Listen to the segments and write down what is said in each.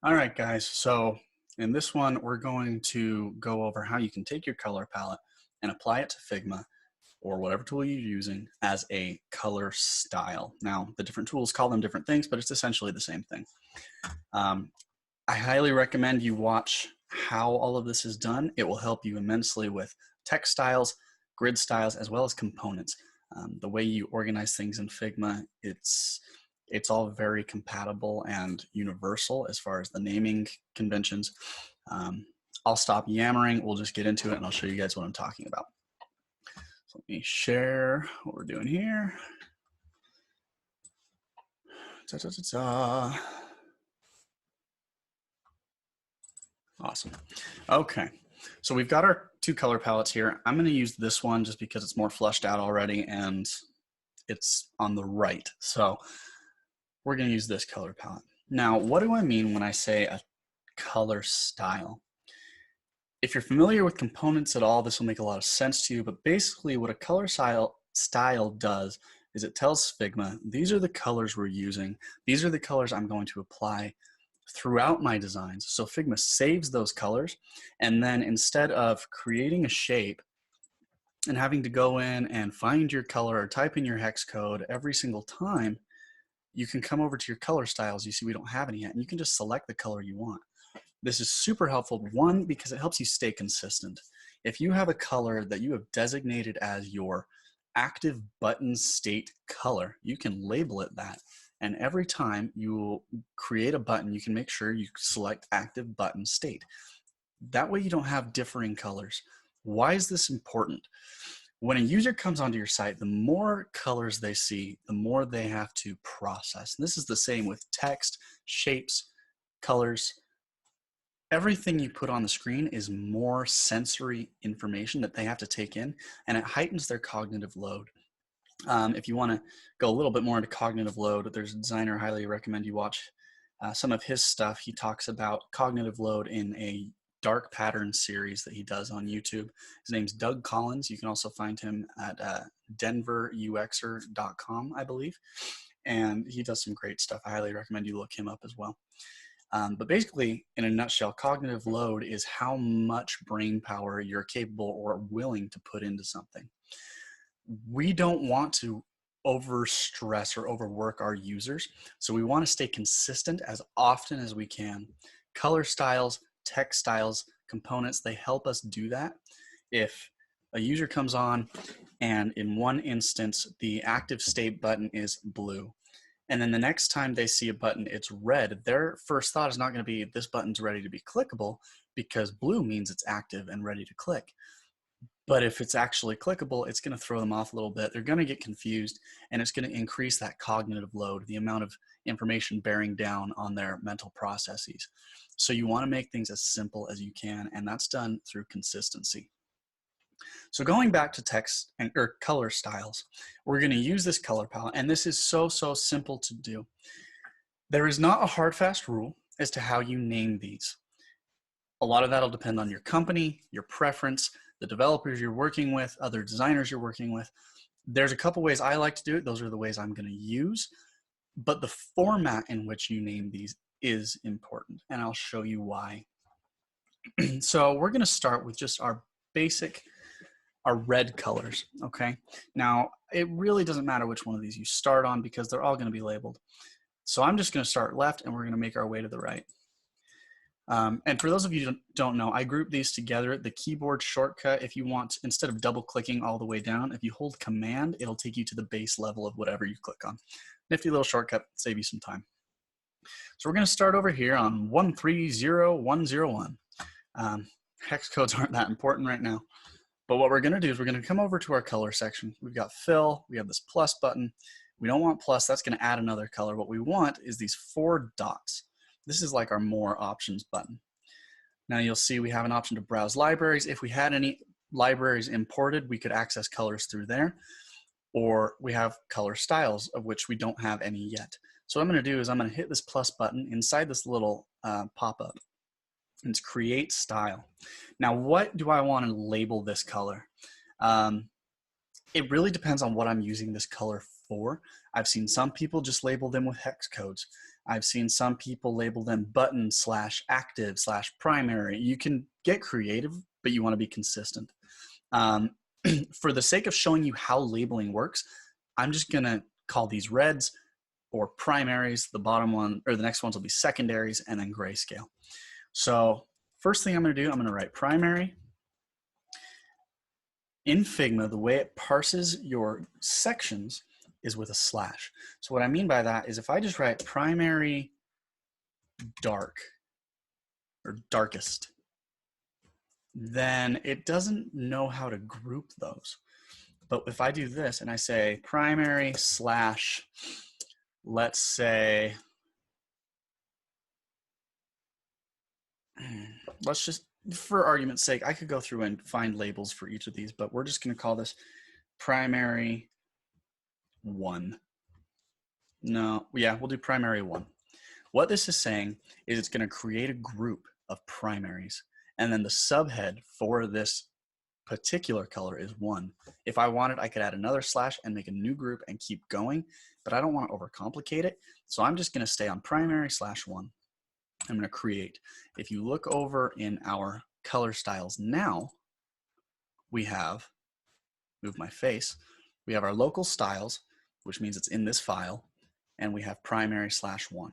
All right, guys. So in this one, we're going to go over how you can take your color palette and apply it to Figma or whatever tool you're using as a color style. Now, the different tools call them different things, but it's essentially the same thing. I highly recommend you watch how all of this is done. It will help you immensely with text styles, grid styles, as well as components. The way you organize things in Figma, it's all very compatible and universal as far as the naming conventions. I'll stop yammering. We'll just get into it and I'll show you guys what I'm talking about. So let me share what we're doing here. Awesome. Okay, so we've got our two color palettes here. I'm going to use this one just because it's more flushed out already and it's on the right. So we're going to use this color palette. Now, what do I mean when I say a color style? If you're familiar with components at all, this will make a lot of sense to you, but basically what a color style does is it tells Figma, these are the colors we're using. These are the colors I'm going to apply throughout my designs. So Figma saves those colors, and then instead of creating a shape and having to go in and find your color or type in your hex code every single time, you can come over to your color styles. You see we don't have any yet, and you can just select the color you want. This is super helpful, one, because it helps you stay consistent. If you have a color that you have designated as your active button state color, you can label it that. And every time you create a button, you can make sure you select active button state. That way you don't have differing colors. Why is this important? When a user comes onto your site, the more colors they see, the more they have to process. And this is the same with text, shapes, colors. Everything you put on the screen is more sensory information that they have to take in, and it heightens their cognitive load. If you want to go a little bit more into cognitive load, there's a designer I highly recommend you watch some of his stuff. He talks about cognitive load in a dark pattern series that he does on YouTube. His name's Doug Collins. You can also find him at denveruxer.com, I believe. And he does some great stuff. I highly recommend you look him up as well. But basically, in a nutshell, cognitive load is how much brain power you're capable or willing to put into something. We don't want to overstress or overwork our users, so we want to stay consistent as often as we can. Color styles, text styles, components, they help us do that. If a user comes on and in one instance, the active state button is blue, and then the next time they see a button, it's red, their first thought is not going to be, this button's ready to be clickable, because blue means it's active and ready to click. But if it's actually clickable, it's going to throw them off a little bit. They're going to get confused, and it's going to increase that cognitive load, the amount of information bearing down on their mental processes. So you want to make things as simple as you can, and that's done through consistency. So going back to text or color styles, we're going to use this color palette, and this is so simple to do. There is not a hard, fast rule as to how you name these. A lot of that will depend on your company, your preference, the developers you're working with, other designers you're working with. There's a couple ways I like to do it. Those are the ways I'm going to use. But the format in which you name these is important, and I'll show you why. So we're going to start with just our basic, our red colors, okay? Now, it really doesn't matter which one of these you start on because they're all going to be labeled. So I'm just going to start left, and we're going to make our way to the right. And for those of you who don't know, I group these together. The keyboard shortcut, if you want, instead of double clicking all the way down, if you hold Command, it'll take you to the base level of whatever you click on. Nifty little shortcut, save you some time. So we're going to start over here on 130101. Hex codes aren't that important right now. But what we're going to do is we're going to come over to our color section. We've got fill, we have this plus button. We don't want plus, that's going to add another color. What we want is these 4 dots. This is like our more options button. Now you'll see we have an option to browse libraries. If we had any libraries imported, we could access colors through there. Or we have color styles, of which we don't have any yet. So what I'm going to do is I'm going to hit this plus button inside this little pop-up. And it's create style. Now what do I want to label this color? It really depends on what I'm using this color for. I've seen some people just label them with hex codes. I've seen some people label them button / active / primary. You can get creative, but you want to be consistent. For the sake of showing you how labeling works, I'm just going to call these reds or primaries. The bottom one, or the next ones will be secondaries, and then grayscale. So first thing I'm going to do, I'm going to write primary. In Figma, the way it parses your sections is with a slash. So what I mean by that is if I just write primary dark or darkest, then it doesn't know how to group those. But if I do this and I say primary / let's say, let's just, for argument's sake, I could go through and find labels for each of these, but we're just going to call this primary 1. No, yeah, we'll do primary 1. What this is saying is it's going to create a group of primaries, and then the subhead for this particular color is 1. If I wanted, I could add another slash and make a new group and keep going, but I don't want to overcomplicate it. So I'm just going to stay on primary /1. I'm going to create. If you look over in our color styles now, we have, move my face, we have our local styles, which means it's in this file, and we have primary /1.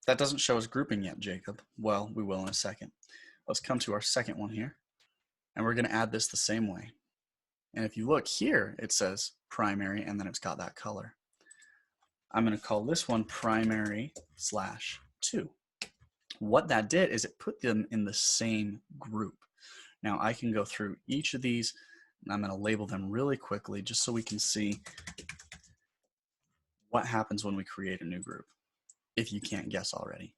That doesn't show us grouping yet, Jacob. Well, we will in a second. Let's come to our second one here, and we're going to add this the same way. And if you look here, it says primary, and then it's got that color. I'm going to call this one primary /2. What that did is it put them in the same group. Now I can go through each of these, and I'm going to label them really quickly just so we can see what happens when we create a new group, if you can't guess already.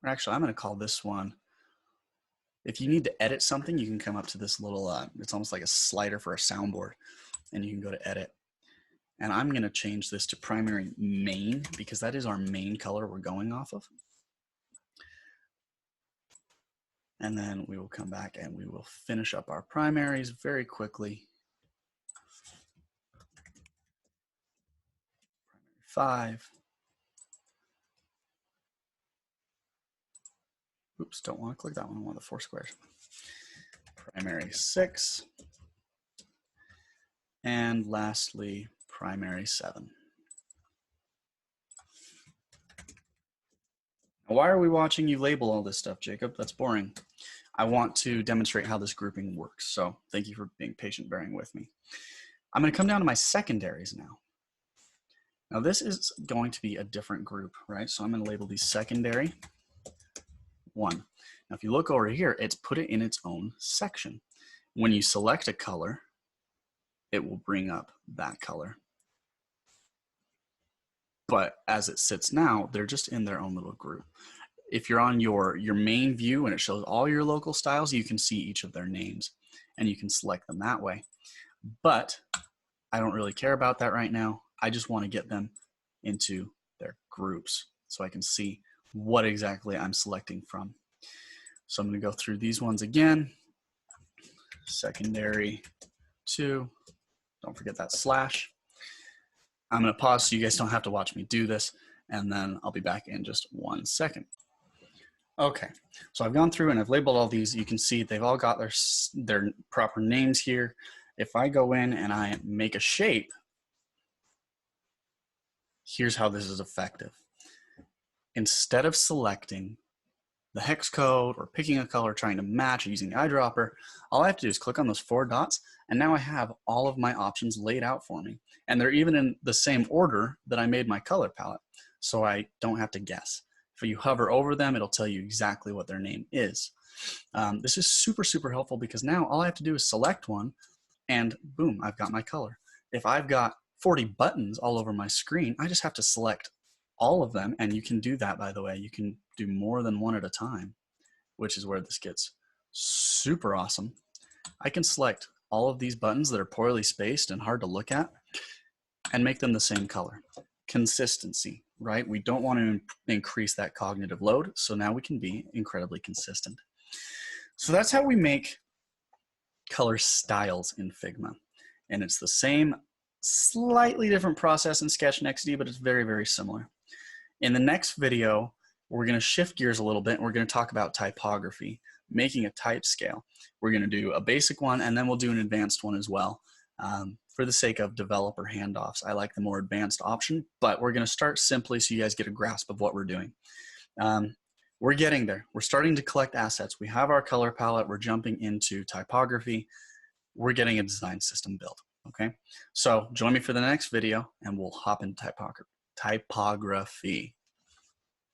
Actually, I'm going to call this one, if you need to edit something, you can come up to this little, it's almost like a slider for a soundboard, and you can go to edit. And I'm going to change this to primary main because that is our main color we're going off of. And then we will come back and we will finish up our primaries very quickly. Primary 5. Oops, don't want to click that one. I want the 4 squares. Primary 6. And lastly, primary 7. Why are we watching you label all this stuff, Jacob? That's boring. I want to demonstrate how this grouping works. So thank you for being patient, bearing with me. I'm going to come down to my secondaries now. Now this is going to be a different group, right? So I'm going to label these secondary 1. Now if you look over here, it's put it in its own section. When you select a color, it will bring up that color. But as it sits now, they're just in their own little group. If you're on your main view and it shows all your local styles, you can see each of their names and you can select them that way. But I don't really care about that right now. I just want to get them into their groups so I can see what exactly I'm selecting from. So I'm going to go through these ones again. Secondary 2, don't forget that slash. I'm going to pause so you guys don't have to watch me do this, and then I'll be back in just 1 second. Okay, so I've gone through and I've labeled all these. You can see they've all got their proper names here. If I go in and I make a shape, here's how this is effective. Instead of selecting the hex code or picking a color, trying to match using the eyedropper, all I have to do is click on those 4 dots, and now I have all of my options laid out for me. And they're even in the same order that I made my color palette, so I don't have to guess. If you hover over them, it'll tell you exactly what their name is. This is super, super helpful because now all I have to do is select one, and boom, I've got my color. If I've got 40 buttons all over my screen, I just have to select all of them, and you can do that, by the way. You can do more than one at a time, which is where this gets super awesome. I can select all of these buttons that are poorly spaced and hard to look at and make them the same color. Consistency, right? We don't want to increase that cognitive load, so now we can be incredibly consistent. So that's how we make color styles in Figma. And it's the same Slightly different process in Sketch and XD, but it's very, very similar. In the next video, we're going to shift gears a little bit. We're going to talk about typography, making a type scale. We're going to do a basic one, and then we'll do an advanced one as well. For the sake of developer handoffs, I like the more advanced option, but we're going to start simply so you guys get a grasp of what we're doing. We're getting there. We're starting to collect assets. We have our color palette. We're jumping into typography. We're getting a design system built. Okay, so join me for the next video and we'll hop into typography.